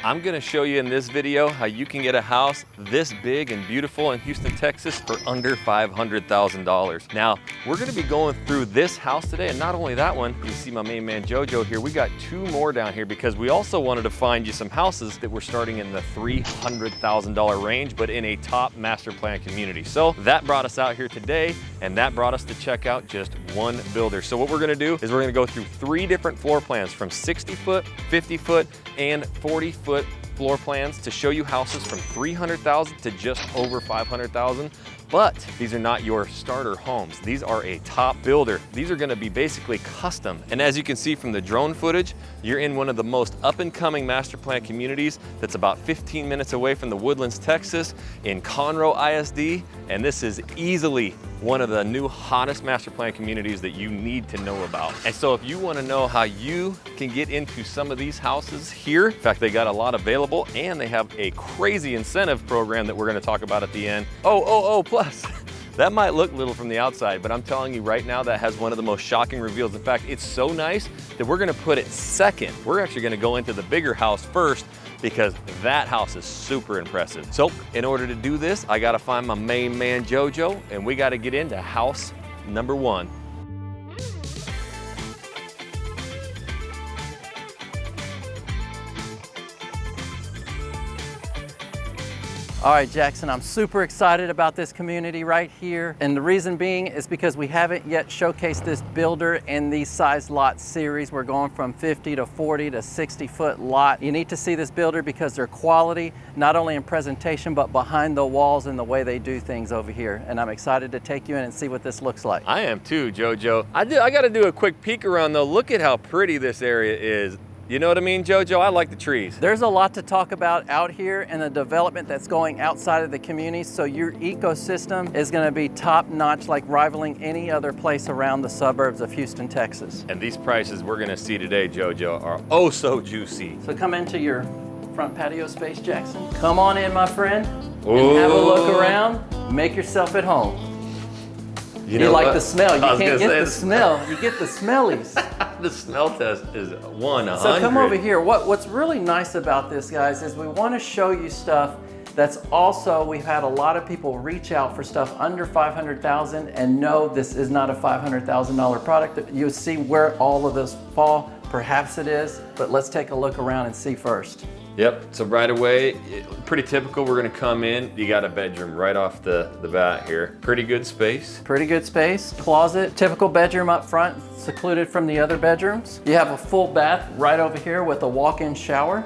I'm gonna show you in this video how you can get a house this big and beautiful in Houston, Texas for under $500,000. Now, we're gonna be going through this house today, and not only that one, you see my main man Jojo here, we got two more down here because we also wanted to find you some houses that were starting in the $300,000 range, but in a top master plan community. So that brought us out here today, and that brought us to check out just one builder. So what we're gonna do is we're gonna go through 3 different floor plans from 60 foot, 50 foot, and 40 foot floor plans to show you houses from 300,000 to just over 500,000. But these are not your starter homes. These are a top builder. These are gonna be basically custom. And as you can see from the drone footage, you're in one of the most up and coming master plan communities that's about 15 minutes away from the Woodlands, Texas, in Conroe ISD. And this is easily one of the new hottest master plan communities that you need to know about. And so if you wanna know how you can get into some of these houses here, in fact, they got a lot available and they have a crazy incentive program that we're gonna talk about at the end. Plus, that might look little from the outside, but I'm telling you right now, that has one of the most shocking reveals. In fact, it's so nice that we're gonna put it second. We're actually gonna go into the bigger house first because that house is super impressive. So in order to do this, I gotta find my main man Jojo, and we gotta get into house number 1. All right, Jackson, I'm super excited about this community right here. And the reason being is because we haven't yet showcased this builder in these size lot series. We're going from 50 to 40 to 60 foot lot. You need to see this builder because their quality, not only in presentation, but behind the walls and the way they do things over here. And I'm excited to take you in and see what this looks like. I am too, Jojo. I gotta do a quick peek around though. Look at how pretty this area is. You know what I mean, Jojo? I like the trees. There's a lot to talk about out here and the development that's going outside of the community, so your ecosystem is gonna be top notch, like rivaling any other place around the suburbs of Houston, Texas. And these prices we're gonna see today, Jojo, are oh so juicy. So come into your front patio space, Jackson. Come on in, my friend, and have a look around. Make yourself at home. You like the smell. You can't get the smell. You get the smellies. The smell test is 100. So come over here. What's really nice about this, guys, is we want to show you stuff that's also, we've had a lot of people reach out for stuff under 500,000, and no, this is not a $500,000 product. You'll see where all of this fall. Perhaps it is, but let's take a look around and see first. Yep, so right away, pretty typical, we're gonna come in, you got a bedroom right off the bat here. Pretty good space. Pretty good space. Closet, typical bedroom up front, secluded from the other bedrooms. You have a full bath right over here with a walk-in shower.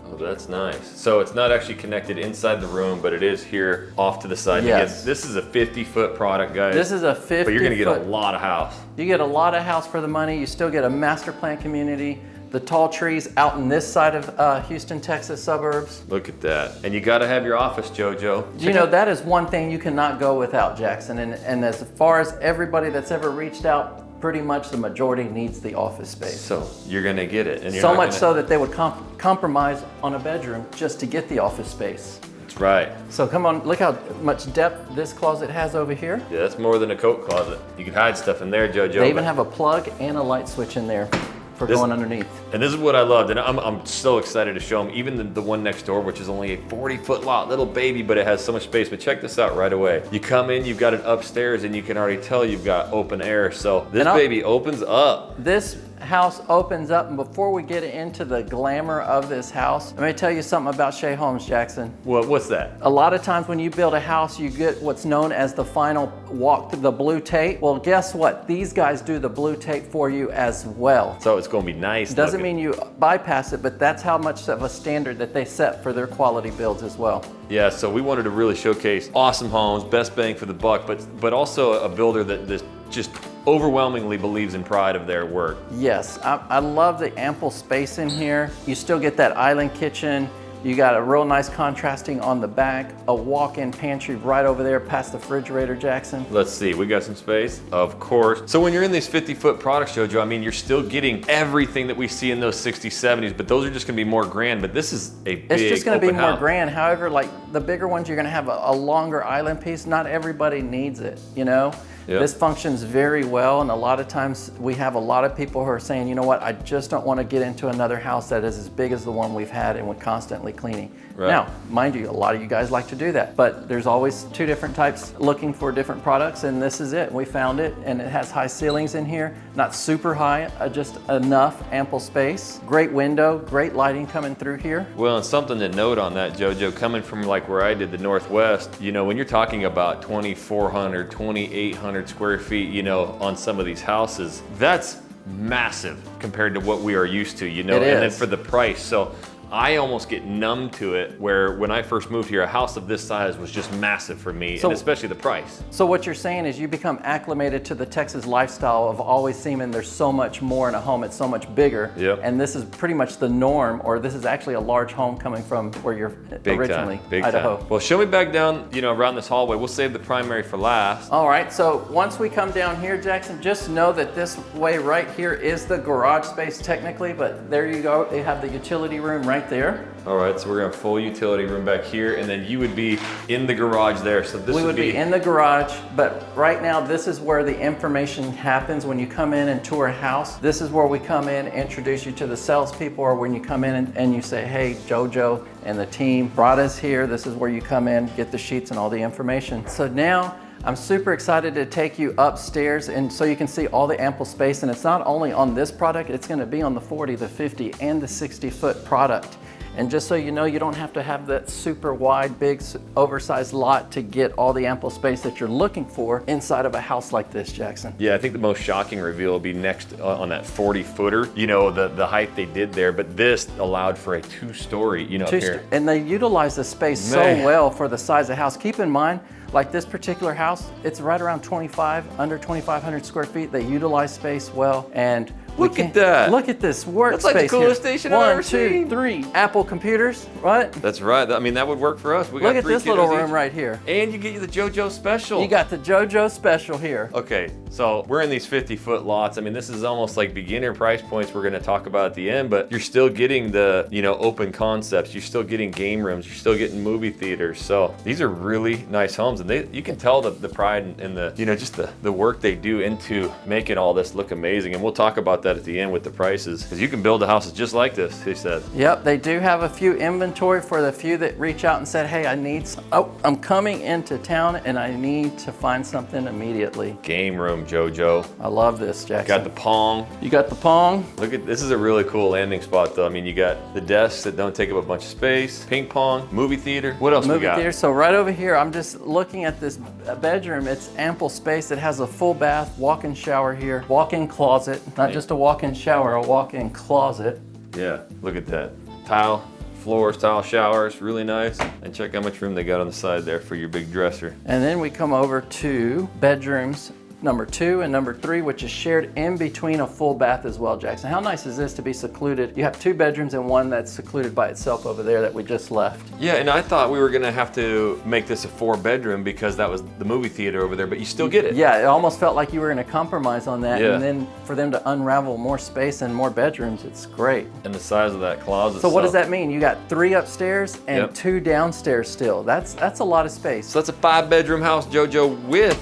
Oh, that's nice. So it's not actually connected inside the room, but it is here off to the side. Yes. This is a 50-foot product, guys. This is a 50-foot. But you're gonna get a lot of house. You get a lot of house for the money. You still get a master plan community. The tall trees out in this side of Houston, Texas suburbs. Look at that. And you gotta have your office, Jojo. You know, that is one thing you cannot go without, Jackson. And as far as everybody that's ever reached out, pretty much the majority needs the office space. So you're gonna get it. And you're so much so that they would compromise on a bedroom just to get the office space. That's right. So come on, look how much depth this closet has over here. Yeah, that's more than a coat closet. You can hide stuff in there, Jojo. They even have a plug and a light switch in there for going underneath. And this is what I loved, and I'm so excited to show them, even the one next door, which is only a 40-foot lot, little baby, but it has so much space. But check this out right away. You come in, you've got it upstairs, and you can already tell you've got open air. So this baby opens up. This house opens up, and before we get into the glamour of this house, let me tell you something about Shea Homes, Jackson. What's that? A lot of times when you build a house, you get what's known as the final walk, the blue tape. Well, guess what? These guys do the blue tape for you as well. So it's gonna be nice. Doesn't mean you bypass it, but that's how much of a standard that they set for their quality builds as well. Yeah, so we wanted to really showcase awesome homes, best bang for the buck, but also a builder that just overwhelmingly believes in pride of their work. Yes, I love the ample space in here. You still get that island kitchen You got a real nice contrasting on the back, a walk-in pantry right over there past the refrigerator, Jackson. Let's see, we got some space, of course. So when you're in these 50-foot products, Jojo, I mean, you're still getting everything that we see in those 60s, 70s, but those are just gonna be more grand, but this is a big It's just gonna be open more house. grand. However, like the bigger ones, you're gonna have a longer island piece. Not everybody needs it, you know? Yep. This functions very well, and a lot of times we have a lot of people who are saying, you know what, I just don't want to get into another house that is as big as the one we've had and we're constantly cleaning. Right. Now, mind you, a lot of you guys like to do that, but there's always two different types looking for different products, and this is it. We found it, and it has high ceilings in here, not super high, just enough ample space. Great window, great lighting coming through here. Well, and something to note on that, Jojo, coming from like where I did the Northwest, you know, when you're talking about 2,400, 2,800 square feet, you know, on some of these houses, that's massive compared to what we are used to, you know, It and then is. for the price. So I almost get numb to it, where when I first moved here, a house of this size was just massive for me, So- and especially the price. So what you're saying is you become acclimated to the Texas lifestyle of always seeming there's so much more in a home, it's so much bigger. Yep. And this is pretty much the norm, or this is actually a large home coming from where you're originally, Big Idaho. time. Well, show me back down, you know, around this hallway. We'll save the primary for last. All right, so once we come down here, Jackson, just know that this way right here is the garage space technically, but there you go. They have the utility room right there. All right, so we're gonna have a full utility room back here, and then you would be in the garage there. So this We would be in the garage, but right now this is where the information happens when you come in and tour a house. This is where we come in, introduce you to the salespeople, or when you come in and you say, hey, Jojo and the team brought us here. This is where you come in, get the sheets and all the information. So now I'm super excited to take you upstairs, and so you can see all the ample space, and it's not only on this product, it's gonna be on the 40, the 50, and the 60-foot product. And just so you know, you don't have to have that super wide, big, oversized lot to get all the ample space that you're looking for inside of a house like this, Jackson. Yeah, I think the most shocking reveal will be next on that 40-footer. You know, the height they did there, but this allowed for a two-story, you know, up here. And they utilize the space Man. so well for the size of the house. Keep in mind, like this particular house, it's right around 25, under 2,500 square feet. They utilize space well, and Look at that. Look at this workspace. That's like the coolest here. station I've ever 1, 2, seen. 3 Apple computers, right? That's right. I mean, that would work for us. We Look got at 3 this little kiddos room each. right here. And you get the JoJo special. You got the JoJo special here. Okay, so we're in these 50-foot lots. I mean, this is almost like beginner price points we're gonna talk about at the end, but you're still getting the, you know, open concepts. You're still getting game rooms. You're still getting movie theaters. So these are really nice homes, and you can tell the pride and the, you know, just the work they do into making all this look amazing. And we'll talk about that at the end with the prices, because you can build a house just like this, he said. Yep, they do have a few inventory for the few that reach out and said, hey, I'm coming into town and I need to find something immediately. Game room, JoJo. I love this, Jackson. Got the Pong. You got the Pong. Look at, this is a really cool landing spot though. I mean, you got the desks that don't take up a bunch of space, ping pong, movie theater. What else we Movie got? theater. So right over here, I'm just looking at this bedroom. It's ample space. It has a full bath, walk-in shower here, walk-in closet, not just a walk-in shower, a walk-in closet. Yeah, look at that. Tile floors, tile showers, really nice. And check how much room they got on the side there for your big dresser. And then we come over to bedrooms number 2 and number 3, which is shared in between a full bath as well, Jackson. How nice is this to be secluded? You have 2 bedrooms and one that's secluded by itself over there that we just left. Yeah, and I thought we were gonna have to make this a 4-bedroom because that was the movie theater over there, but you still get it. Yeah, it almost felt like you were gonna compromise on that. Yeah. And then for them to unravel more space and more bedrooms, it's great. And the size of that closet. So what does that mean? You got 3 upstairs and Yep. 2 downstairs still. That's a lot of space. So that's a 5-bedroom house, JoJo, with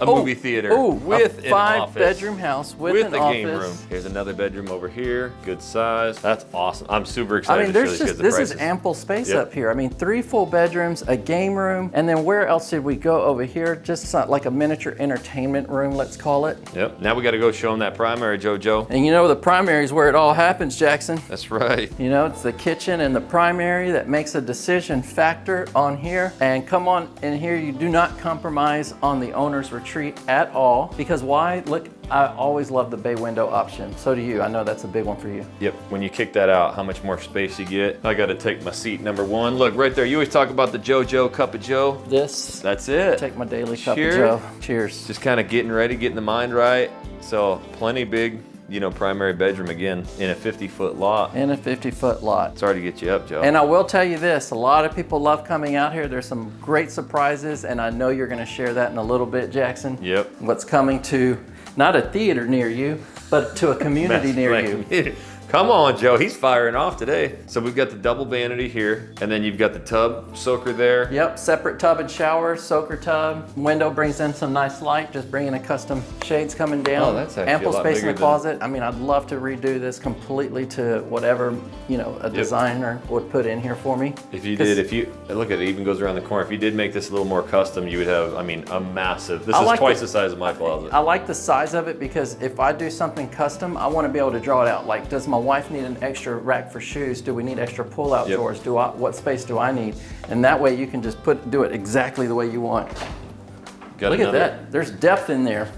a movie theater, with a an office. 5-bedroom house with an a office. game room. Here's another bedroom over here, good size. That's awesome. I'm super I excited mean, to show there's these just, kids the this prices. is ample space Yep. up here. I mean, 3 full bedrooms, a game room, and then where else did we go over here? Just like a miniature entertainment room, let's call it. Yep, now we gotta go show them that primary, JoJo. And you know, the primary is where it all happens, Jackson. That's right. You know, it's the kitchen and the primary that makes a decision factor on here. And come on in here, you do not compromise on the owner's retreat at all. Because why? Look, I always love the bay window option. So do you. I know that's a big one for you. Yep, when you kick that out, how much more space you get. I gotta take my seat number 1. Look, right there, you always talk about the JoJo Cup of Joe. This, That's it. take my daily cup Cheers. of Joe. Cheers. Just kind of getting ready, getting the mind right. So plenty big you know, primary bedroom again in a 50-foot lot. In a 50-foot lot. Sorry to get you up, Joe. And I will tell you this, a lot of people love coming out here. There's some great surprises, and I know you're gonna share that in a little bit, Jackson. Yep. What's coming to, not a theater near you, but to a community near you. Come on, Joe, he's firing off today. So we've got the double vanity here, and then you've got the tub soaker there. Yep, separate tub and shower, soaker tub. Window brings in some nice light, just bringing a custom shades coming down. Oh, that's actually ample a lot space in bigger the closet. I mean, I'd love to redo this completely to whatever, you know, a designer would put in here for me. If you did, look at it, even goes around the corner. If you did make this a little more custom, you would have, I mean, a massive, this is twice the size of my closet. I like the size of it because if I do something custom, I want to be able to draw it out. Like, does my wife need an extra rack for shoes? Do we need extra pull-out drawers? What space do I need? And that way you can just do it exactly the way you want. Look at that. There's depth in there.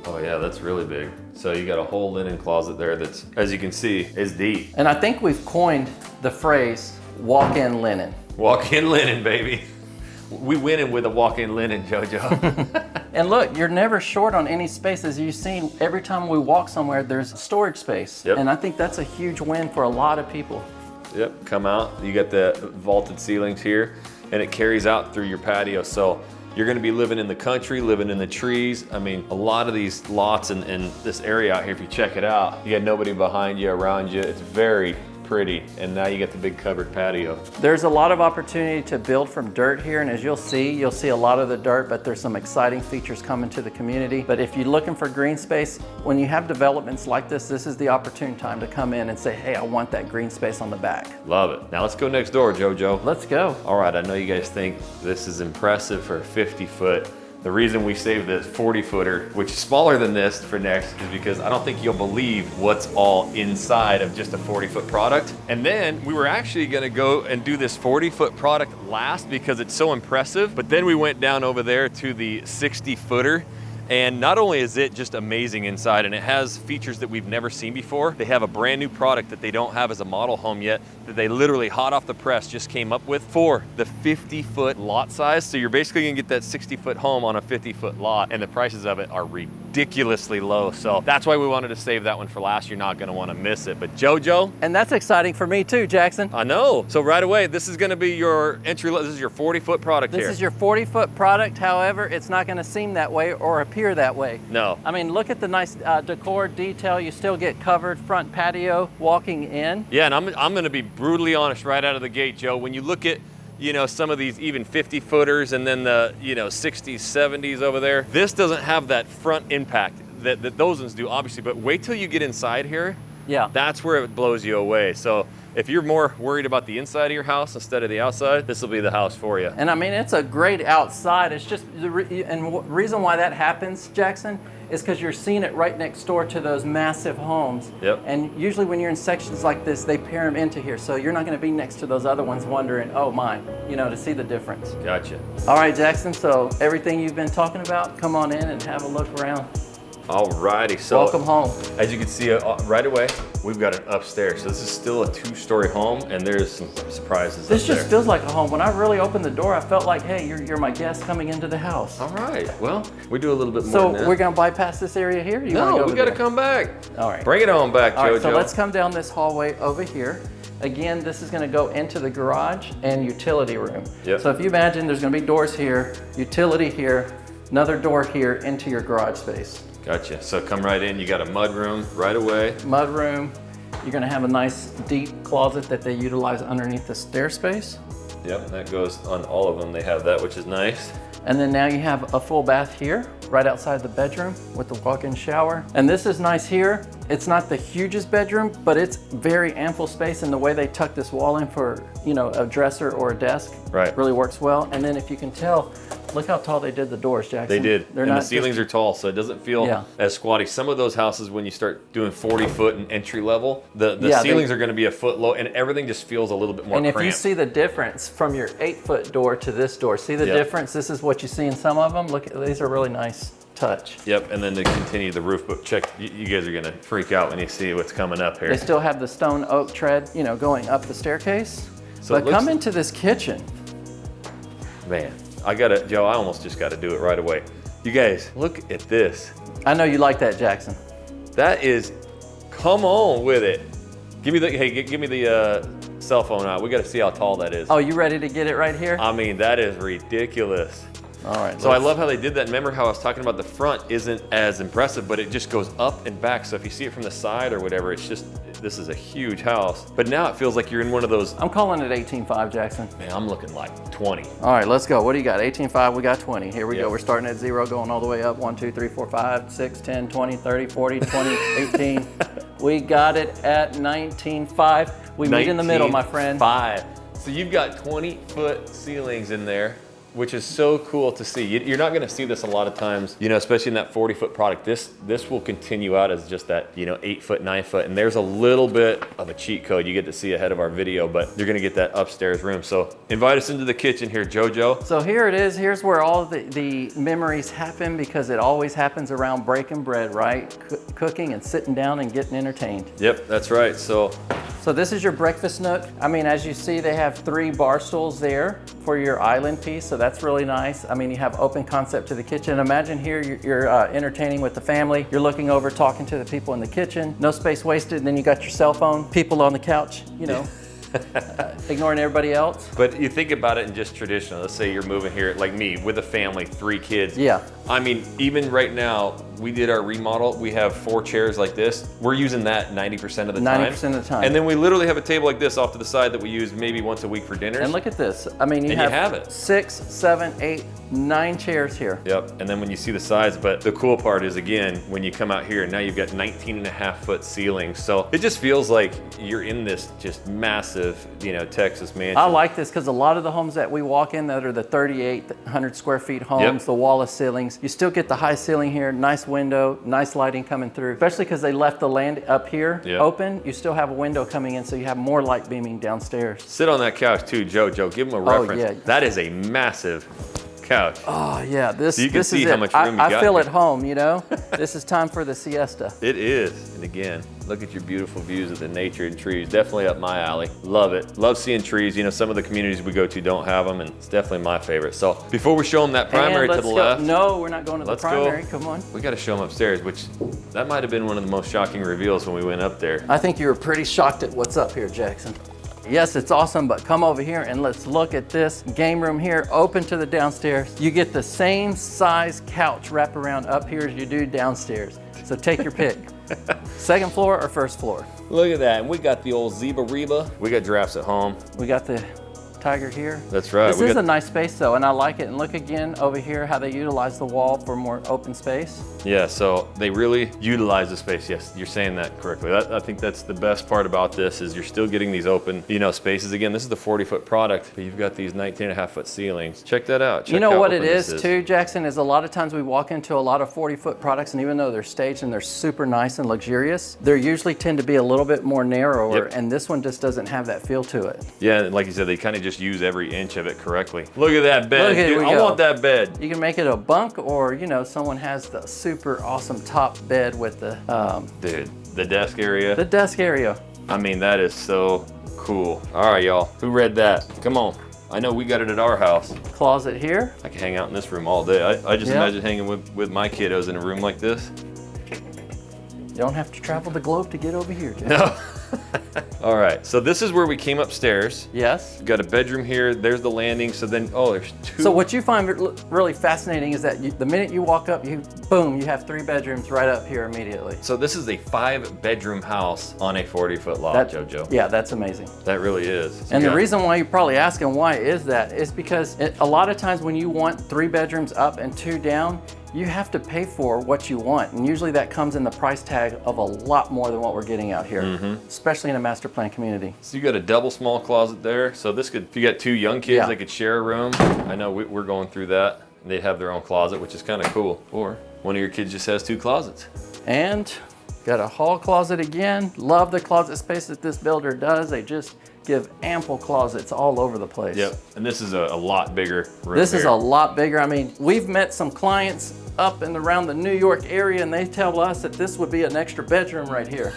Oh yeah, that's really big. So you got a whole linen closet there that's, as you can see, is deep. And I think we've coined the phrase walk-in linen. Walk-in linen, baby. We winning with a walk-in linen, JoJo. And look, you're never short on any space. As you've seen, every time we walk somewhere, there's storage space. Yep. And I think that's a huge win for a lot of people. Yep, come out. You got the vaulted ceilings here, and it carries out through your patio. So you're gonna be living in the country, living in the trees. I mean, a lot of these lots in this area out here, if you check it out, you got nobody behind you, around you. It's very pretty, and now you got the big covered patio. There's a lot of opportunity to build from dirt here, and as you'll see a lot of the dirt, but there's some exciting features coming to the community. But if you're looking for green space, when you have developments like this is the opportune time to come in and say, hey, I want that green space on the back. Love it. Now let's go next door, JoJo. Let's go. All right, I know you guys think this is impressive for a 50-foot. The reason we saved this 40-footer, which is smaller than this for next, is because I don't think you'll believe what's all inside of just a 40-foot product. And then we were actually gonna go and do this 40-foot product last because it's so impressive, but then we went down over there to the 60-footer. And not only is it just amazing inside, and it has features that we've never seen before, they have a brand new product that they don't have as a model home yet, that they literally hot off the press just came up with for the 50-foot lot size. So you're basically gonna get that 60-foot home on a 50-foot lot, and the prices of it are ridiculously low. So that's why we wanted to save that one for last. You're not gonna wanna miss it. But JoJo. And that's exciting for me too, Jackson. I know. So right away, this is gonna be your entry, this is your 40-foot product here. This is your 40-foot product. However, it's not gonna seem that way or appear that way. No. I mean, look at the nice decor detail. You still get covered front patio walking in. Yeah, and I'm gonna be brutally honest right out of the gate, Joe. When you look at, you know, some of these even 50-footers and then the, you know, 60s, 70s over there, this doesn't have that front impact that those ones do, obviously, but wait till you get inside here. Yeah. That's where it blows you away. So if you're more worried about the inside of your house instead of the outside, this will be the house for you. And I mean, it's a great outside. It's just, reason why that happens, Jackson, is because you're seeing it right next door to those massive homes. Yep. And usually when you're in sections like this, they pair them into here. So you're not gonna be next to those other ones wondering, oh my, you know, to see the difference. Gotcha. All right, Jackson, so everything you've been talking about, come on in and have a look around. Alrighty, so welcome home. As you can see right away, we've got an upstairs. So this is still a 2-story home, and there's some surprises This up just there. feels like a home. When I really opened the door, I felt like, hey, you're my guest coming into the house. All right, well, we do a little bit more So than that. we're gonna bypass this area here? No, we gotta come back. All right. Bring it on back, All JoJo. right, so let's come down this hallway over here. Again, this is gonna go into the garage and utility room. Yep. So if you imagine there's gonna be doors here, utility here, another door here into your garage space. Gotcha. So come right in. You got a mud room right away. Mud room. You're gonna have a nice deep closet that they utilize underneath the stair space. Yep, that goes on all of them. They have that, which is nice. And then now you have a full bath here, right outside the bedroom with the walk-in shower. And this is nice here. It's not the hugest bedroom, but it's very ample space, and the way they tuck this wall in for, you know, a dresser or a desk really works well. And then if you can tell, look how tall they did the doors, Jackson. They did. They're and not the ceilings are tall, so it doesn't feel as squatty. Some of those houses, when you start doing 40-foot and entry level, the ceilings are gonna be a foot low, and everything just feels a little bit more cramped. And if you see the difference from your 8-foot door to this door, see the difference? This is what you see in some of them. Look, these are really nice touch. Yep, and then to continue the roof, but check, you guys are gonna freak out when you see what's coming up here. They still have the stone oak tread, you know, going up the staircase. So but come into this kitchen. Man, Joe, I almost just gotta do it right away. You guys, look at this. I know you like that, Jackson. That is, come on with it. Give me the, hey, give me the cell phone out. We got to see how tall that is. Oh, you ready to get it right here? I mean, that is ridiculous. All right. So I love how they did that. Remember how I was talking about the front isn't as impressive, but it just goes up and back. So if you see it from the side or whatever, it's just, this is a huge house. But now it feels like you're in one of those. I'm calling it 18.5, Jackson. Man, I'm looking like 20. All right, let's go. What do you got? 18.5, we got 20. Here we Yep. go. We're starting at 0, going all the way up. 1, 2, 3, 4, 5, 6, 10, 20, 30, 40, 20, 18. We got it at 19.5. We meet in the middle, my friend. 5. So you've got 20-foot ceilings in there, which is so cool to see. You're not gonna see this a lot of times, you know, especially in that 40-foot product. This will continue out as just that, you know, 8-foot, 9-foot, and there's a little bit of a cheat code you get to see ahead of our video, but you're gonna get that upstairs room. So invite us into the kitchen here, JoJo. So here it is. Here's where all the memories happen, because it always happens around breaking bread, right? Cooking and sitting down and getting entertained. Yep, that's right. So this is your breakfast nook. I mean, as you see, they have 3 bar stools there for your island piece, so that's really nice. I mean, you have open concept to the kitchen. Imagine here you're entertaining with the family. You're looking over, talking to the people in the kitchen. No space wasted. And then you got your cell phone, people on the couch, you know, ignoring everybody else. But you think about it in just traditional. Let's say you're moving here, like me, with a family, 3 kids. Yeah. I mean, even right now, we did our remodel. We have 4 chairs like this. We're using that 90% of the time. 90% of the time. And then we literally have a table like this off to the side that we use maybe once a week for dinners. And look at this. I mean, you have it. 6, 7, 8, 9 chairs here. Yep, and then when you see the size, but the cool part is, again, when you come out here, now you've got 19.5-foot ceilings. So it just feels like you're in this just massive, you know, Texas mansion. I like this because a lot of the homes that we walk in that are the 3,800 square feet homes, Yep. the wall of ceilings, you still get the high ceiling here, nice window, nice lighting coming through, especially because they left the land up here Yep. open. You still have a window coming in, so you have more light beaming downstairs. Sit on that couch too, JoJo. Give them a reference. Yeah. That is a massive couch. Oh yeah, this, So you can this see is how it. much room you I got feel here. at home, you know? This is time for the siesta. It is. And again, look at your beautiful views of the nature and trees. Definitely up my alley. Love it. Love seeing trees. You know, some of the communities we go to don't have them, and it's definitely my favorite. So before we show them that primary And to the let's go. left, No, we're not going to the Let's go. primary. Come on. we got to show them upstairs, which that might have been one of the most shocking reveals when we went up there. I think you were pretty shocked at what's up here, Jackson. Yes, it's awesome, but come over here and let's look at this game room here, open to the downstairs. You get the same size couch wraparound up here as you do downstairs. So take your pick. Second floor or first floor? Look at that. And we got the old Zeba Reba. We got giraffes at home. We got the tiger here. That's right. This is a nice space though, and I like it. And look again over here how they utilize the wall for more open space. Yeah, so they really utilize the space. Yes, you're saying that correctly. I think that's the best part about this is you're still getting these open, you know, spaces. Again, this is the 40-foot product, but you've got these 19.5-foot ceilings. Check that out. Check You know how what it open this is too, Jackson, is a lot of times we walk into a lot of 40-foot products, and even though they're staged and they're super nice and luxurious, they usually tend to be a little bit more narrower, Yep. and this one just doesn't have that feel to it. Yeah, and like you said, they kind of just use every inch of it correctly. Look at that bed. Look, here Dude, we I go. want that bed. You can make it a bunk, or you know, someone has the super awesome top bed with the Dude, the desk area. desk area. I mean, that is so cool. All right, y'all. Who read that? Come on. I know we got it at our house. Closet here. I can hang out in this room all day. I just Yeah. imagine hanging with my kiddos in a room like this. You don't have to travel the globe to get over here, Jackson. No. All right, so this is where we came upstairs. Yes. We've got a bedroom here. There's the landing. So then, oh, there's 2. So what you find really fascinating is that the minute you walk up, boom, you have 3 bedrooms right up here immediately. So this is a 5-bedroom house on a 40-foot lot, JoJo. Yeah, that's amazing. That really is. So And you the got- reason why you're probably asking why is that is because a lot of times when you want 3 bedrooms up and 2 down, you have to pay for what you want. And usually that comes in the price tag of a lot more than what we're getting out here, especially in a master plan community. So you got a double small closet there. So this could, if you got 2 young kids, Yeah. they could share a room. I know we're going through that. They'd have their own closet, which is kind of cool. Or one of your kids just has 2 closets. And got a hall closet again. Love the closet space that this builder does. They just give ample closets all over the place. Yep, and this is a lot bigger room. This is here. a lot bigger. I mean, we've met some clients up and around the New York area, and they tell us that this would be an extra bedroom right here.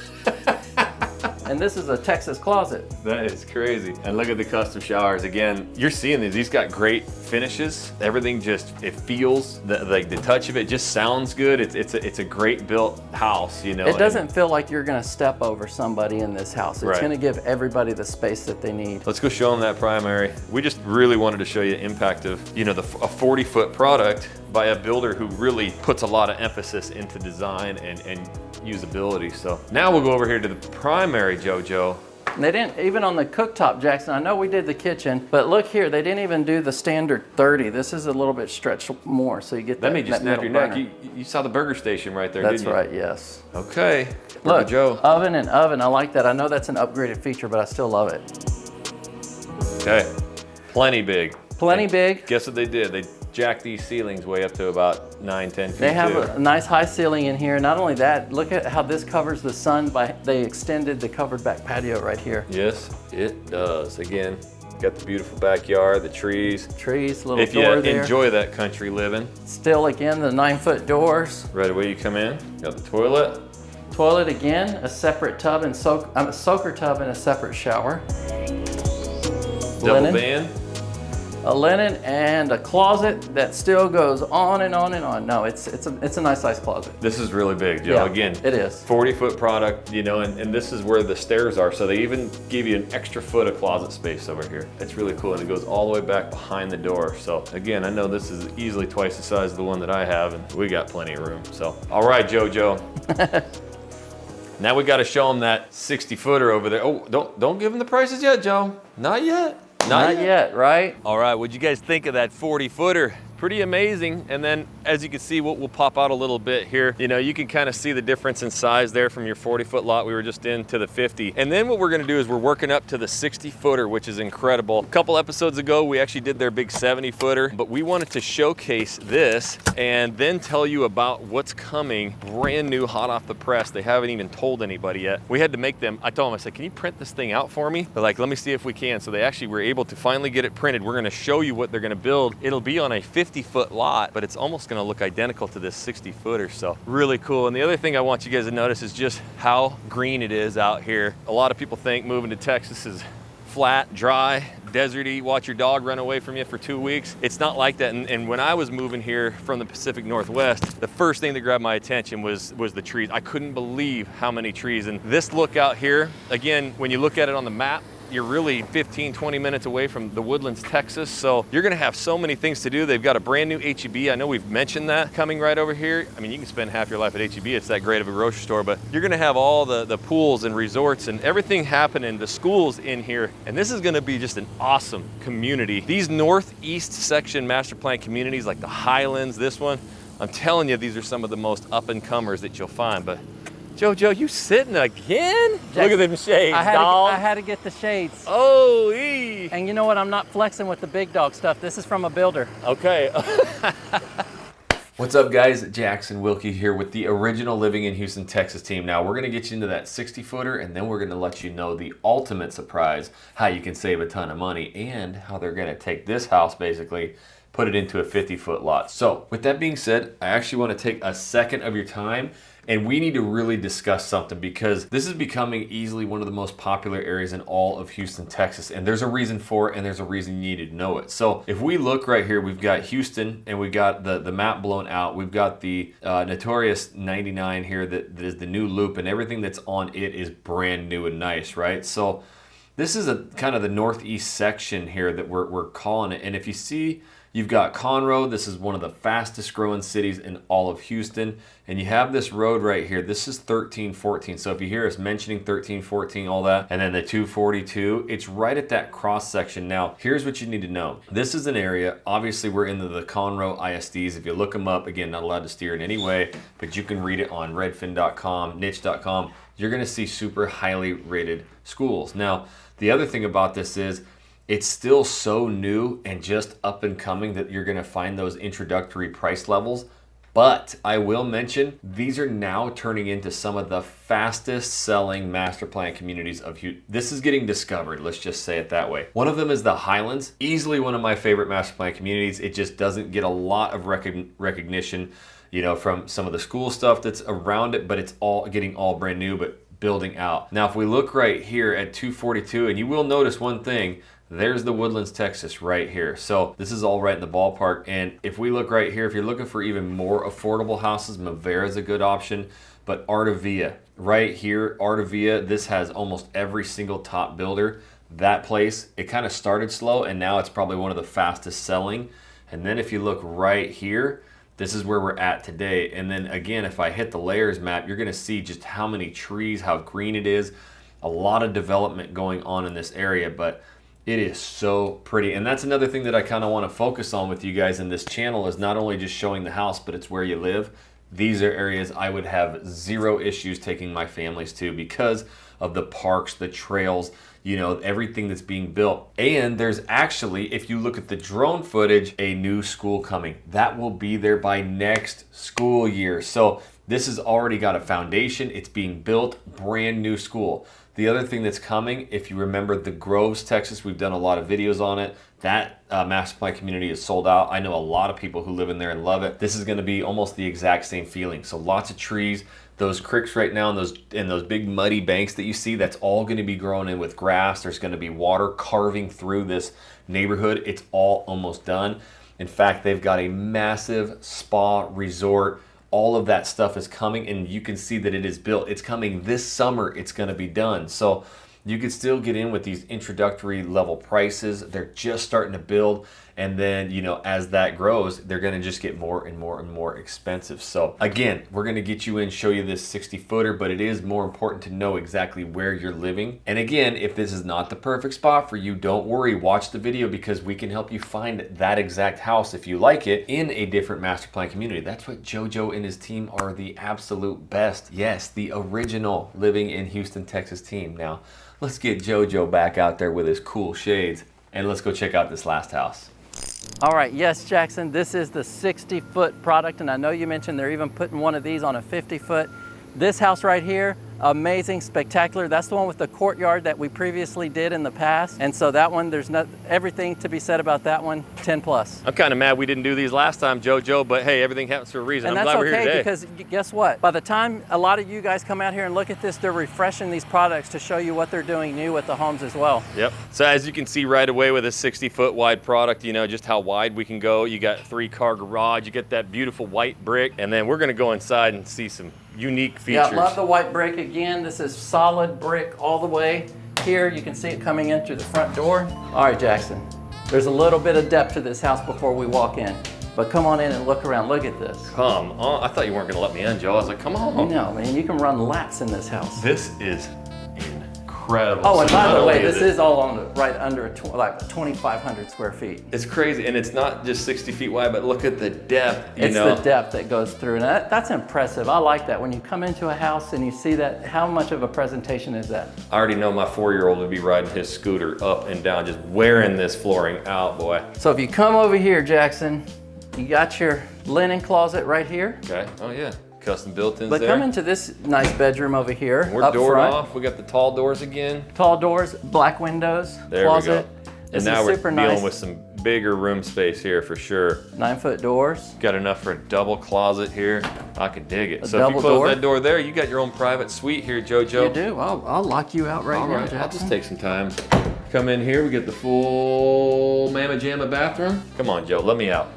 And this is a Texas closet. That is crazy. And look at the custom showers. Again, you're seeing these got great finishes. Everything just, it feels, like the touch of it just sounds good. It's a great built house, you know. It doesn't feel like you're gonna step over somebody in this house. It's Right. gonna give everybody the space that they need. Let's go show them that primary. We just really wanted to show you the impact of, you know, a 40-foot product by a builder who really puts a lot of emphasis into design and usability. So now we'll go over here to the primary, JoJo. And they didn't, even on the cooktop, Jackson, I know we did the kitchen, but look here, they didn't even do the standard 30. This is a little bit stretched more, so you get That made you snap your middle neck. You saw the burger station right there, That's didn't you? right, yes. Okay. Look, Joe. oven and oven, I like that. I know that's an upgraded feature, but I still love it. Okay. Plenty big. Plenty And big. Guess what they did? They jacked these ceilings way up to about 9-10 feet. They have too. a nice high ceiling in here. Not only that, look at how this covers the sun they extended the covered back patio right here. Yes, it does. Again, got the beautiful backyard, the trees. Trees, little If you door there. enjoy that country living, Still again, the 9-foot doors. right away you come in, got the toilet. Toilet again, a separate tub and a soaker tub and a separate shower. Double Linen. van. A linen and a closet that still goes on and on and on. No, it's a nice size closet. This is really big, Joe. Yeah, Again, it is. 40-foot product, you know, and this is where the stairs are. So they even give you an extra foot of closet space over here. It's really cool, and it goes all the way back behind the door. So again, I know this is easily twice the size of the one that I have, and we got plenty of room. So, all right, JoJo. Now we got to show them that 60-footer over there. Oh, don't give them the prices yet, Joe. Not yet. Not yet, right? All right, what'd you guys think of that 40-footer? Pretty amazing. And then as you can see, we'll pop out a little bit here. You know, you can kind of see the difference in size there from your 40-foot lot we were just in to the 50. And then what we're gonna do is we're working up to the 60-footer, which is incredible. A couple episodes ago, we actually did their big 70-footer, but we wanted to showcase this and then tell you about what's coming brand new, hot off the press. They haven't even told anybody yet. We had to make them, I told them, I said, can you print this thing out for me? They're like, let me see if we can. So they actually were able to finally get it printed. We're gonna show you what they're gonna build. It'll be on a 50-foot lot, but it's almost gonna look identical to this 60-footer, so really cool. And the other thing I want you guys to notice is just how green it is out here. A lot of people think moving to Texas is flat, dry, deserty, watch your dog run away from you for 2 weeks. It's not like that. And when I was moving here from the Pacific Northwest, the first thing that grabbed my attention was the trees. I couldn't believe how many trees. And this look out here, again, when you look at it on the map, you're really 15-20 minutes away from the Woodlands, Texas. So you're gonna have so many things to do. They've got a brand new H-E-B. I know we've mentioned that coming right over here. I mean, you can spend half your life at H-E-B. It's that great of a grocery store, but you're gonna have all the pools and resorts and everything happening, the schools in here. And this is gonna be just an awesome community. These northeast section master plan communities like the Highlands, this one, I'm telling you, these are some of the most up and comers that you'll find. But JoJo, you sitting again? Look at them shades, dog. I had to get the shades. Oh, And you know what? I'm not flexing with the big dog stuff. This is from a builder. okay. What's up, guys? Jackson Wilkie here with the original Living in Houston, Texas team. Now, we're going to get you into that 60-footer, and then we're going to let you know the ultimate surprise, how you can save a ton of money, and how they're going to take this house, basically, put it into a 50-foot lot. So, with that being said, I actually want to take a second of your time, and we need to really discuss something because this is becoming easily one of the most popular areas in all of Houston, Texas. And there's a reason for it, and there's a reason you need to know it. So if we look right here, we've got Houston, and we've got the map blown out. We've got the notorious 99 here that is the new loop, and everything that's on it is brand new and nice, right? So this is a kind of the northeast section here that we're calling it. And if you see, you've got Conroe. This is one of the fastest growing cities in all of Houston. And you have this road right here. This is 1314. So if you hear us mentioning 1314, all that, and then the 242, it's right at that cross section. Now, here's what you need to know. This is an area, obviously we're into the Conroe ISDs. If you look them up, again, not allowed to steer in any way, but you can read it on redfin.com, niche.com. You're gonna see super highly rated schools. Now, the other thing about this is, it's still so new and just up and coming that you're gonna find those introductory price levels. But I will mention, these are now turning into some of the fastest selling master plan communities of Houston. This is getting discovered, let's just say it that way. One of them is the Highlands, easily one of my favorite master plan communities. It just doesn't get a lot of recognition, you know, from some of the school stuff that's around it, but it's all getting all brand new. But building out. Now, if we look right here at 242, and you will notice one thing, there's the Woodlands, Texas right here. So this is all right in the ballpark. And if we look right here, if you're looking for even more affordable houses, Mavera is a good option. But Artavia, right here, Artavia, this has almost every single top builder. That place, it kind of started slow and now it's probably one of the fastest selling. And then if you look right here, this is where we're at today. And then again, if I hit the layers map, you're gonna see just how many trees, how green it is. A lot of development going on in this area, but it is so pretty. And that's another thing that I kind of want to focus on with you guys in this channel is not only just showing the house, but it's where you live. These are areas I would have zero issues taking my families to because of the parks, the trails, you know, everything that's being built. And there's actually, if you look at the drone footage, a new school coming. That will be there by next school year. So this has already got a foundation. It's being built, brand new school. The other thing that's coming, if you remember the Groves, Texas, we've done a lot of videos on it. That master plan community is sold out. I know a lot of people who live in there and love it. This is gonna be almost the exact same feeling. So lots of trees, those creeks right now and those big muddy banks that you see, that's all gonna be grown in with grass. There's gonna be water carving through this neighborhood. It's all almost done. In fact, they've got a massive spa resort. All of that stuff is coming and you can see that it is built. It's coming this summer, it's gonna be done. So you can still get in with these introductory level prices. They're just starting to build. And then, you know, as that grows, they're gonna just get more and more and more expensive. So again, we're gonna get you in, show you this 60 footer, but it is more important to know exactly where you're living. And again, if this is not the perfect spot for you, don't worry, watch the video because we can help you find that exact house if you like it in a different master plan community. That's what JoJo and his team are the absolute best. Yes, the original Living in Houston, Texas team. Now, let's get JoJo back out there with his cool shades and let's go check out this last house. All right, yes, Jackson, this is the 60-foot product, and I know you mentioned they're even putting one of these on a 50-foot. This house right here, amazing, spectacular. That's the one with the courtyard that we previously did in the past. And so that one, there's not everything to be said about that one, 10 plus. I'm kind of mad we didn't do these last time, JoJo, but hey, everything happens for a reason. And I'm that's glad we're here today. because guess what? By the time a lot of you guys come out here and look at this, they're refreshing these products to show you what they're doing new with the homes as well. Yep. So as you can see right away with a 60-foot wide product, you know, just how wide we can go. You got 3-car garage, you get that beautiful white brick, and then we're gonna go inside and see some unique features. Yeah, love the white brick. Again, this is solid brick all the way here. You can see it coming in through the front door. All right, Jackson, there's a little bit of depth to this house before we walk in, but come on in and look around. Look at this. Come on. I thought you weren't gonna let me in, Joe. I was like, come on. No, man, you can run laps in this house. This is incredible. Oh, and So by not the way, only this is all on the right under like 2,500 square feet. It's crazy, and it's not just 60 feet wide, but look at the depth, you It's know. the depth that goes through, and that's impressive. I like that. When you come into a house and you see that, how much of a presentation is that? I already know my 4-year-old would be riding his scooter up and down, just wearing this flooring out, boy. So if you come over here, Jackson, you got your linen closet right here. Okay, oh yeah, custom built-ins But there. come into this nice bedroom over here. We're up doored front. off. We got the tall doors again. Tall doors, black windows, There closet. we go. This And now is we're super dealing nice. with some bigger room space here for sure. 9-foot doors. Got enough for a double closet here. I could dig it. A So if you double close door. that door there, you got your own private suite here, JoJo. You do. I'll lock you out right All now, right, I'll Jackson. just take some time. Come in here, we get the full Mamma Jamma bathroom. Come on, Joe, let me out.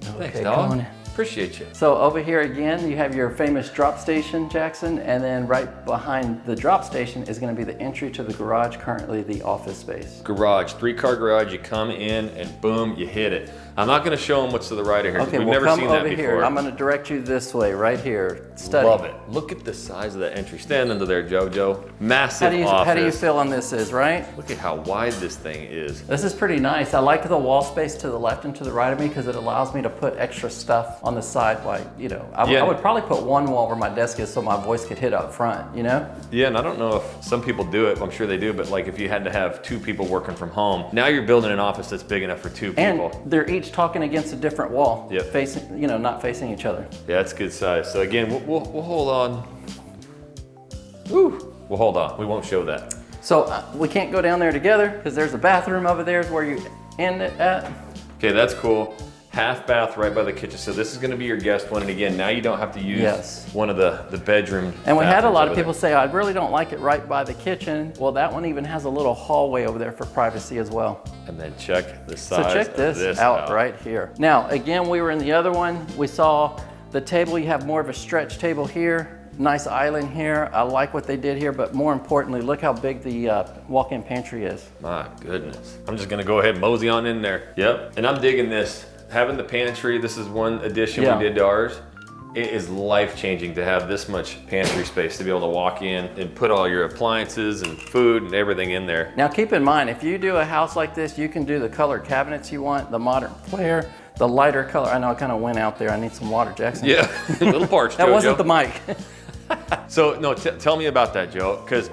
Thanks, Okay, dog. come on in. Appreciate you. So over here again, you have your famous drop station, Jackson, and then right behind the drop station is going to be the entry to the garage, currently the office space. Garage, 3-car garage, you come in and boom, you hit it. I'm not gonna show them what's to the right of here, 'cause Okay, we've we'll never come seen that over before. here. I'm going to direct you this way, right here. Study. Love it. Look at the size of that entry. Stand under there, JoJo. Massive How do you office. feel on this is, right? Look at how wide this thing is. This is pretty nice. I like the wall space to the left and to the right of me because it allows me to put extra stuff on the side. Like, you know, I would probably put one wall where my desk is so my voice could hit up front, you know? Yeah, and I don't know if some people do it, I'm sure they do, but like if you had to have 2 people working from home, now you're building an office that's big enough for 2 people. And they're each talking against a different wall, Yep. facing, you know, not facing each other. Yeah, that's good size. So again, we'll hold on. Woo. We'll hold on. We won't show that. So we can't go down there together because there's a bathroom over there is where you end it at. Okay, that's cool. Half bath right by the kitchen. So this is gonna be your guest one. And again, now you don't have to use one of the bedroom. And we had a lot of people say, I really don't like it right by the kitchen. Well, that one even has a little hallway over there for privacy as well. And then check the size. So check this out right here. Now, again, we were in the other one. We saw the table. You have more of a stretch table here. Nice island here. I like what they did here, but more importantly, look how big the walk-in pantry is. My goodness. I'm just gonna go ahead and mosey on in there. Yep, and I'm digging this. Having the pantry, this is one addition we did to ours. It is life-changing to have this much pantry space, to be able to walk in and put all your appliances and food and everything in there. Now keep in mind, if you do a house like this, you can do the color cabinets you want, the modern flair, the lighter color. I know I kind of went out there. I need some water, Jackson. Yeah, a little parched, That wasn't the mic. So no, tell me about that, Joe, because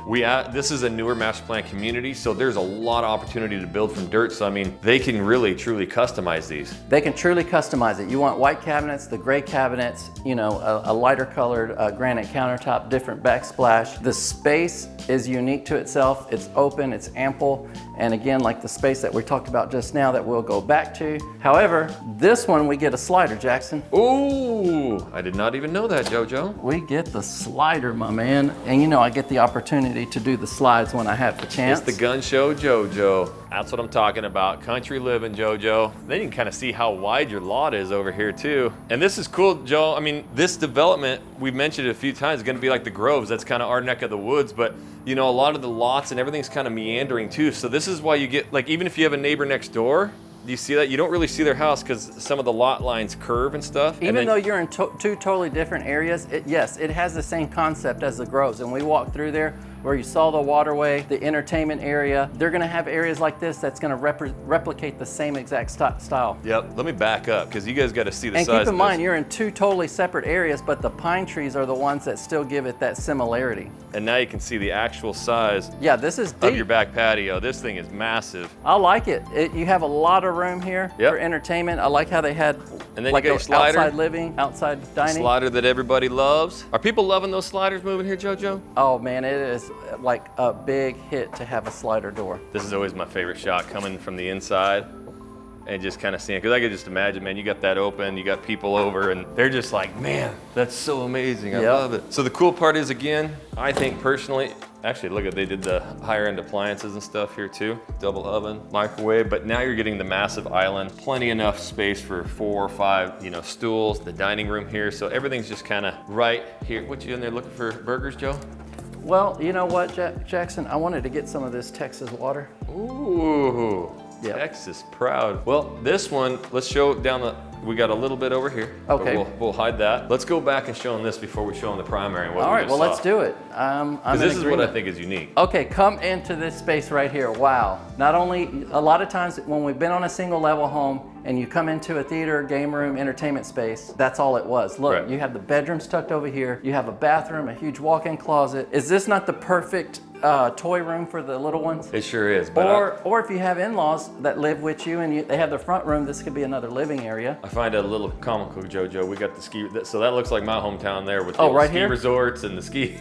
this is a newer master plan community, so there's a lot of opportunity to build from dirt. So I mean, they can really truly customize these. They can truly customize it. You want white cabinets, the gray cabinets, you know, a lighter colored granite countertop, different backsplash. The space is unique to itself. It's open, it's ample, and again, like the space that we talked about just now that we'll go back to. However, this one we get a slider, Jackson. Ooh, I did not even know that, JoJo. We get the slider, my man. And you know, I get the opportunity to do the slides when I have the chance. It's the gun show, JoJo. That's what I'm talking about. Country living, JoJo. Then you can kind of see how wide your lot is over here too. And this is cool, Joe. I mean, this development, we've mentioned it a few times, is gonna be like the Groves. That's kind of our neck of the woods, but you know, a lot of the lots and everything's kind of meandering too. So this is why you get, like, even if you have a neighbor next door, do you see that? You don't really see their house because some of the lot lines curve and stuff. Even though you're in two totally different areas, yes, it has the same concept as the Groves. And we walked through there where you saw the waterway, the entertainment area. They're gonna have areas like this that's gonna replicate the same exact style. Yep, let me back up because you guys got to see the size. And keep in mind, you're in two totally separate areas, but the pine trees are the ones that still give it that similarity. And now you can see the actual size. Yeah, this is deep. Of your back patio. This thing is massive. I like it. You have a lot of room here for entertainment. I like how they had and then like you got your slider, outside living, outside dining. Slider that everybody loves. Are people loving those sliders moving here, JoJo? Oh man, it is like a big hit to have a slider door. This is always my favorite shot, coming from the inside and just kind of seeing, because I could just imagine, man, you got that open, you got people over, and they're just like, man, that's so amazing. I love it. So the cool part is, again, I think personally, actually, look at, they did the higher end appliances and stuff here too. Double oven, microwave, but now you're getting the massive island. Plenty enough space for 4 or 5, you know, stools, the dining room here. So everything's just kind of right here. What, you in there looking for burgers, Joe? Well, you know what, Jackson? I wanted to get some of this Texas water. Ooh, Texas proud. Well, this one, let's show down the, we got a little bit over here. Okay. We'll hide that. Let's go back and show them this before we show them the primary. And what All right, well, let's do it. Because this is what I think is unique. Okay, come into this space right here. Wow. Not only, a lot of times when we've been on a single level home and you come into a theater, game room, entertainment space, that's all it was. Look, you have the bedrooms tucked over here. You have a bathroom, a huge walk-in closet. Is this not the perfect toy room for the little ones? It sure is. But or if you have in-laws that live with you and they have the front room, this could be another living area. I find it a little comical, JoJo. We got the ski, so that looks like my hometown there with the ski resorts and the ski.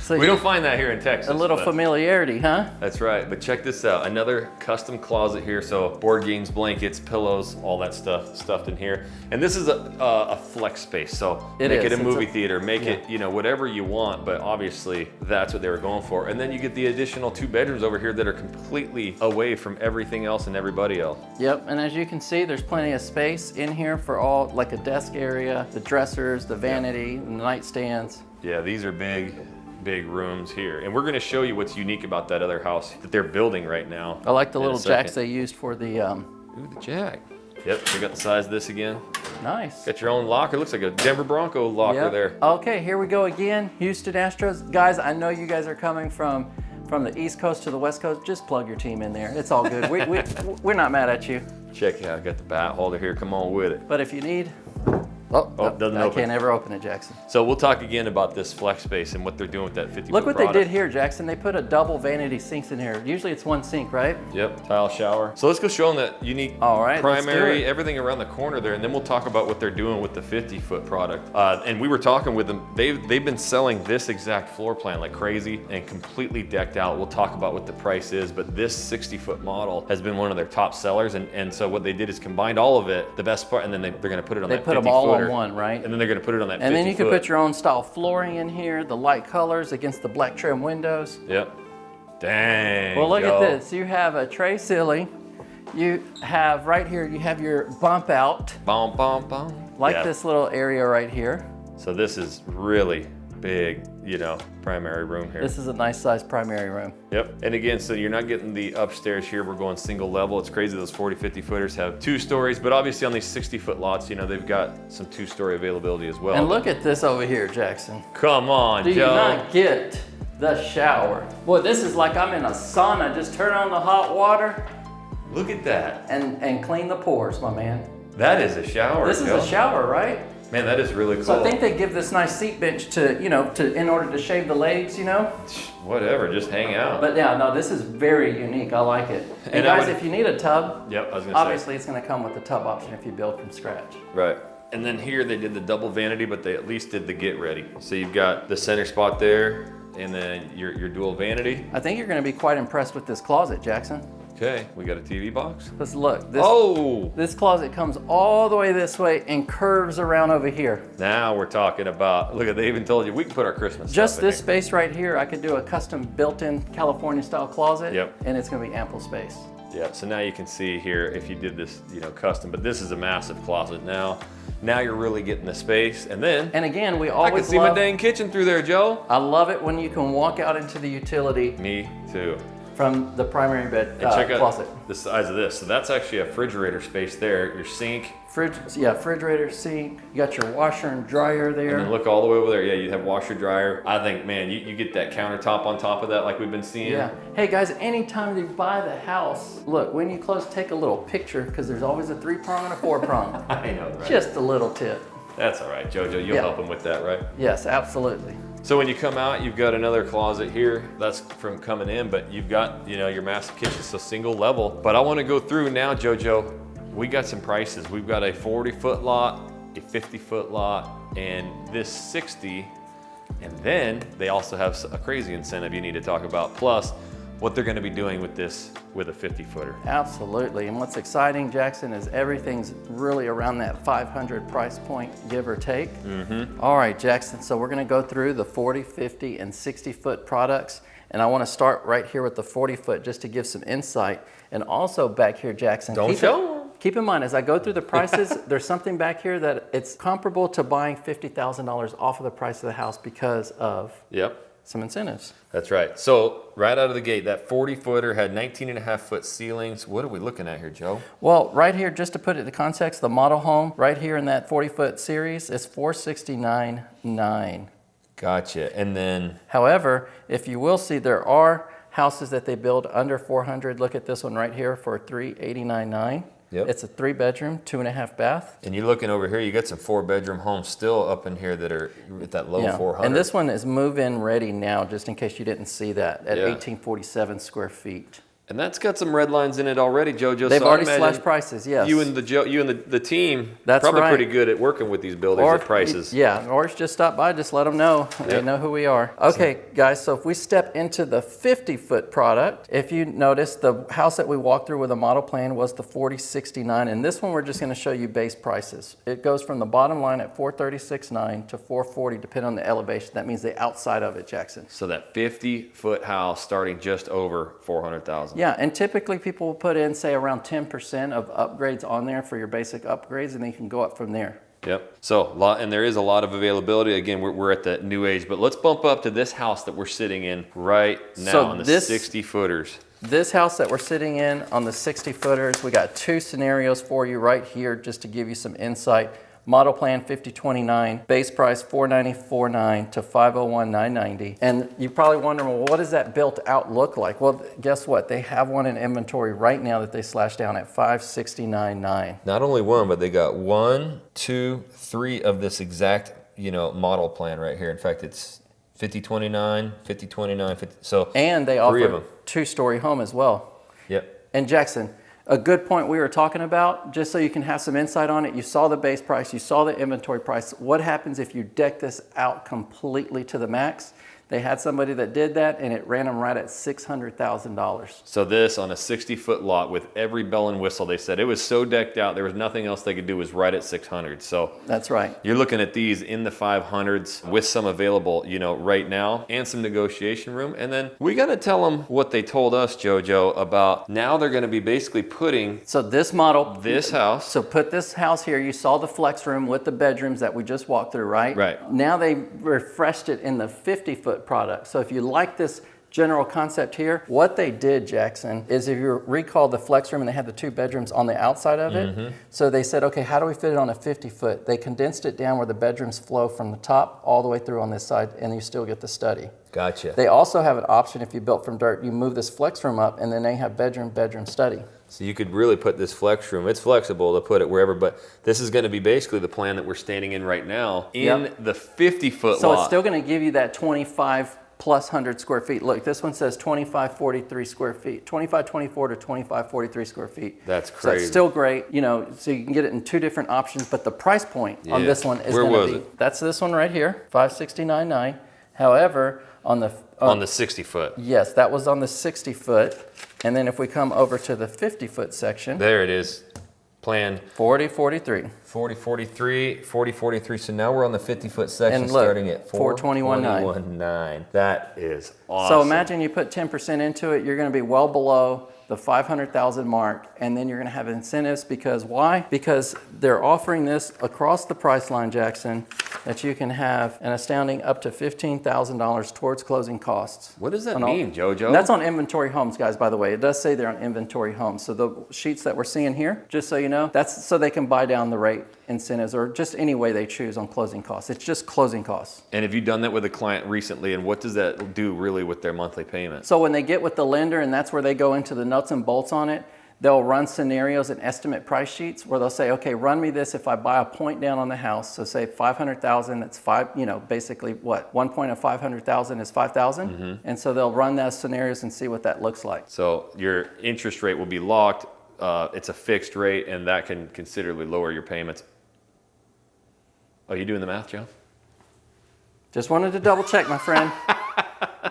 So we don't find that here in Texas. A little familiarity, huh? That's right. But check this out. Another custom closet here. So board games, blankets, pillows, all that stuff stuffed in here. And this is a flex space. So make it a movie theater, make it, you know, whatever you want. But obviously that's what they were going for. And then you get the additional 2 bedrooms over here that are completely away from everything else and everybody else. Yep, and as you can see, there's plenty of space in here for all, like a desk area, the dressers, the vanity, the nightstands. Yeah, these are big rooms here. And we're gonna show you what's unique about that other house that they're building right now. I like the little jacks they used for the... Ooh, the jack. Yep, we got the size of this again. Nice. Got your own locker. Looks like a Denver Bronco locker there. Okay, here we go again. Houston Astros. Guys, I know you guys are coming from the East Coast to the West Coast. Just plug your team in there. It's all good. We're not mad at you. Check it out. I got the bat holder here. Come on with it. But if you need, Oh, doesn't I open. can't ever open it, Jackson. So we'll talk again about this flex space and what they're doing with that 50 Look foot what they did here, Jackson. They put a double vanity sinks in here. Usually it's one sink, right? Yep, tile shower. So let's go show them that unique All right, let's do primary, it. everything around the corner there, and then we'll talk about what they're doing with the 50 foot product. And we were talking with them, they've been selling this exact floor plan like crazy and completely decked out. We'll talk about what the price is, but this 60 foot model has been one of their top sellers. And so what they did is combined all of it, the best part, and then they're gonna put it on that 50 footer. They put them all on one, right? And then they're gonna put it on that 50 And then you can foot. put your own style flooring in here, the light colors against the black trim windows. Yep. Dang. Well, look yo. at this. You have a tray ceiling. You have right here, you have your bump out, Bom, bom, bom. like Yeah. this little area right here. So this is really big, you know, primary room here. This is a nice sized primary room. Yep. And again, so you're not getting the upstairs here. We're going single level. It's crazy those 40, 50 footers have 2 stories, but obviously on these 60 foot lots, you know, they've got some 2-story availability as well. And look at this over here, Jackson. Come on, Do you Joe. not get the shower? Boy, this is like I'm in a sauna. Just turn on the hot water Look at that. and clean the pores, my man. That is a shower, This is Joe. a shower, right? Man, that is really cool. So I think they give this nice seat bench to, you know, in order to shave the legs, you know? Whatever, just hang out. But yeah, no, this is very unique. I like it. And And I guys, would- if you need a tub, Yep, I was gonna obviously it's gonna come with the tub option if you build from scratch. say. Right. And then here they did the double vanity, but they at least did the get ready. So you've got the center spot there, and then your dual vanity. I think you're gonna be quite impressed with this closet, Jackson. Okay, we got a TV box. Let's look. This, Oh! this closet comes all the way this way and curves around over here. Now we're talking about, look at, they even told you we can put our Christmas Just stuff in this here. space right here, I could do a custom built-in California style closet. Yep. And it's gonna be ample space. Yeah, so now you can see here if you did this, you know, custom, but this is a massive closet now. Now you're really getting the space, and then And again, we I always can see love, my dang kitchen through there, Joe. I love it when you can walk out into the utility Me too. from the primary bed And check out closet. the size of this. So that's actually a refrigerator space there, your sink, Refrigerator, sink. You got your washer and dryer there. and then look all the way over there. Yeah, you have washer, dryer. I think, man, you get that countertop on top of that like we've been seeing. Yeah. Hey guys, anytime you buy the house, look, when you close, take a little picture because there's always a 3-prong and a 4-prong. I know, right? Just a little tip. That's all right, Jojo. You'll Yeah. help him with that, right? Yes, absolutely. So when you come out, you've got another closet here. That's from coming in, but you've got, you know, your massive kitchen, so single level. But I want to go through now, Jojo. We got some prices. We've got a 40-foot lot, a 50-foot lot, and this 60. And then they also have a crazy incentive you need to talk about. Plus, what they're going to be doing with this with a 50-footer. Absolutely. And what's exciting, Jackson, is everything's really around that 500 price point, give or take. Mm-hmm. All right, Jackson. So we're going to go through the 40, 50, and 60-foot products. And I want to start right here with the 40-foot just to give some insight. And also back here, Jackson. Keep in mind, as I go through the prices, there's something back here that it's comparable to buying $50,000 off of the price of the house because of some incentives. That's right. So right out of the gate, that 40-footer had 19.5-foot ceilings. What are we looking at here, Joe? Well, right here, just to put it in context, the model home right here in that 40-foot series is $469,900. Gotcha. And then, However, if you will see, there are houses that they build under 400. Look at this one right here for $389,900. Yep. It's a 3-bedroom, 2.5 bath. and you're looking over here, you got some 4-bedroom homes still up in here that are at that low 400. And this one is move-in ready now, just in case you didn't see that, at Yeah. 1847 square feet. And that's got some red lines in it already, Jojo. They've so I already imagine slashed prices, yes. You and the team, That's probably right. pretty good at working with these builders at prices. Yeah, or just stop by, just let them know. They Yep. know who we are. Okay, guys, so if we step into the 50-foot product, if you notice, the house that we walked through with a model plan was the 4069, and this one we're just gonna show you base prices. It goes from the bottom line at 436.9 to 440, depending on the elevation. That means the outside of it, Jackson. So that 50-foot house starting just over 400,000. Yeah, and typically people will put in, say, around 10% of upgrades on there for your basic upgrades, and then you can go up from there. Yep. So, and there is a lot of availability. Again, we're at the new age, but let's bump up to this house that we're sitting in right now So on the this- 60-footers. This house that we're sitting in on the 60-footers, we got 2 scenarios for you right here just to give you some insight. model plan 5029, base price $494,900 to $501,990. And you probably wonder, well, what does that built out look like? Well, guess what? They have one in inventory right now that they slashed down at $569,900. Not only one, but they got 1, 2, 3 of this exact, model plan right here. In fact, it's 5029, 5029, 50. So and they 3 offer of them. 2-story home as well. Yep. And Jackson, a good point we were talking about, just so you can have some insight on it, you saw the base price, you saw the inventory price. What happens if you deck this out completely to the max? They had somebody that did that, and it ran them right at $600,000. So this on a 60-foot lot with every bell and whistle, they said it was so decked out, there was nothing else they could do, was right at 600. So that's right. You're looking at these in the 500s with some available, right now, and some negotiation room. And then we got to tell them what they told us, JoJo, about now they're going to be basically putting So this model, this house. So put this house here. You saw the flex room with the bedrooms that we just walked through, right? Right. Now they refreshed it in the 50-foot product. So if you like this general concept here, what they did, Jackson, is if you recall the flex room and they had the 2 bedrooms on the outside of it. So they said, okay, how do we fit it on a 50-foot? They condensed it down where the bedrooms flow from the top all the way through on this side, and you still get the study. Gotcha. They also have an option if you built from dirt, you move this flex room up and then they have bedroom, study. So you could really put this flex room, it's flexible to put it wherever, but this is going to be basically the plan that we're standing in right now in the 50-foot lot. So it's still going to give you that 25 plus 100 square feet. Look, this one says 2543 square feet, 2524 to 2543 square feet. That's crazy. So it's still great, so you can get it in 2 different options, but the price point on this one is going to be, that's this one right here, $569,900. However, on the 60-foot. Yes, that was on the 60-foot. And then if we come over to the 50-foot section. There it is. Plan 4043. 4043, 4043. So now we're on the 50-foot section, and look, starting at 421,900. 421,900. That is awesome. So imagine you put 10% into it, you're going to be well below the 500,000 mark, and then you're going to have incentives because why? Because they're offering this across the price line, Jackson, that you can have an astounding up to $15,000 towards closing costs. What does that mean, JoJo? And that's on inventory homes, guys, by the way. It does say they're on inventory homes. So the sheets that we're seeing here, just so you know, that's so they can buy down the rate incentives or just any way they choose on closing costs. It's just closing costs. And have you done that with a client recently, and what does that do really with their monthly payment? So when they get with the lender, and that's where they go into the nuts and bolts on it, they'll run scenarios and estimate price sheets where they'll say, okay, run me this if I buy a point down on the house. So say 500,000, that's basically what? 1 point of 500,000 is 5,000. And so they'll run those scenarios and see what that looks like. So your interest rate will be locked. It's a fixed rate, and that can considerably lower your payments. Oh, you doing the math, Joe? Just wanted to double check, my friend.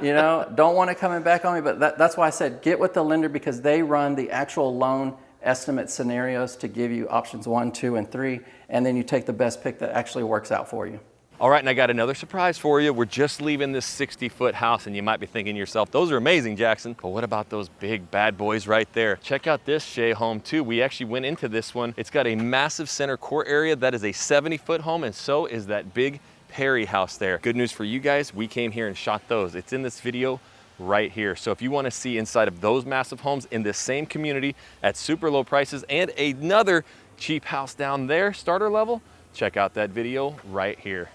Don't want it coming back on me, but that's why I said get with the lender because they run the actual loan estimate scenarios to give you options 1, 2, and 3, and then you take the best pick that actually works out for you. All right, and I got another surprise for you. We're just leaving this 60-foot house, and you might be thinking to yourself, those are amazing, Jackson, but what about those big bad boys right there? Check out this Shea home too. We actually went into this one. It's got a massive center court area. That is a 70-foot home, and so is that big Perry house there. Good news for you guys, we came here and shot those. It's in this video right here. So if you want to see inside of those massive homes in this same community at super low prices and another cheap house down there, starter level, check out that video right here.